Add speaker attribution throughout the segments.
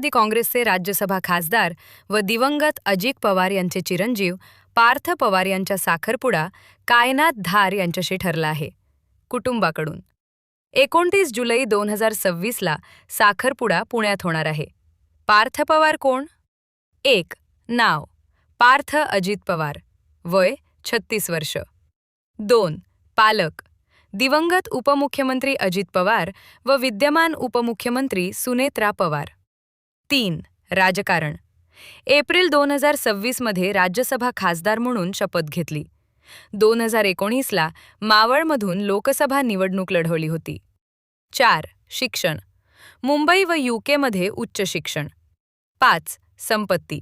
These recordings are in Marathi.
Speaker 1: राष्ट्रवादी काँग्रेसचे राज्यसभा खासदार व दिवंगत अजित पवार यांचे चिरंजीव पार्थ पवार यांचा साखरपुडा कायनात धार यांच्याशी ठरला आहे. कुटुंबाकडून 29 जुलै 2026ला साखरपुडा पुण्यात होणार आहे. पार्थ पवार कोण? 1. नाव पार्थ अजित पवार, वय 36 वर्ष. 2. पालक दिवंगत उपमुख्यमंत्री अजित पवार व विद्यमान उपमुख्यमंत्री सुनेत्रा पवार. 3. राजकारण एप्रिल 2026मध्ये राज्यसभा खासदार म्हणून शपथ घेतली. 2019ला मावळमधून लोकसभा निवडणूक लढवली होती. 4. शिक्षण मुंबई व UK उच्च शिक्षण. 5. संपत्ती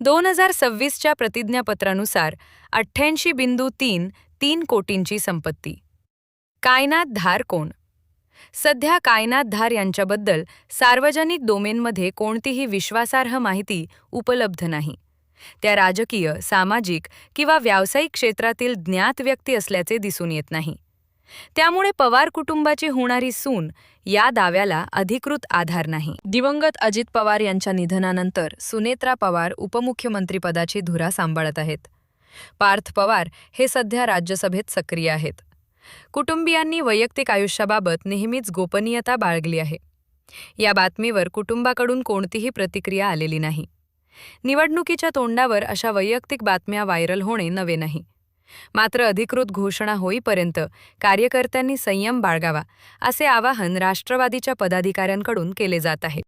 Speaker 1: 2026च्या प्रतिज्ञापत्रानुसार 88.33 कोटींची संपत्ती. कायनात धार कोण? सध्या कायनात धार यांच्याबद्दल सार्वजनिक डोमेनमध्ये कोणतीही विश्वासार्ह माहिती उपलब्ध नाही. त्या राजकीय, सामाजिक किंवा व्यावसायिक क्षेत्रातील ज्ञात व्यक्ती असल्याचे दिसून येत नाही. त्यामुळे पवार कुटुंबाची होणारी सून या दाव्याला अधिकृत आधार नाही. दिवंगत अजित पवार यांच्या निधनानंतर सुनेत्रा पवार उपमुख्यमंत्रीपदाची धुरा सांभाळत आहेत. पार्थ पवार हे सध्या राज्यसभेत सक्रिय आहेत. कुटुंबियांनी वैयक्तिक आयुष्याबाबत नेहमीच गोपनीयता बाळगली आहे. या बातमीवर कुटुंबाकडून कोणतीही प्रतिक्रिया आलेली नाही. निवडणुकीच्या तोंडावर अशा वैयक्तिक बातम्या व्हायरल होणे नवे नाही. मात्र अधिकृत घोषणा होईपर्यंत कार्यकर्त्यांनी संयम बाळगावा असे आवाहन राष्ट्रवादीच्या पदाधिकाऱ्यांकडून केले जात आहे.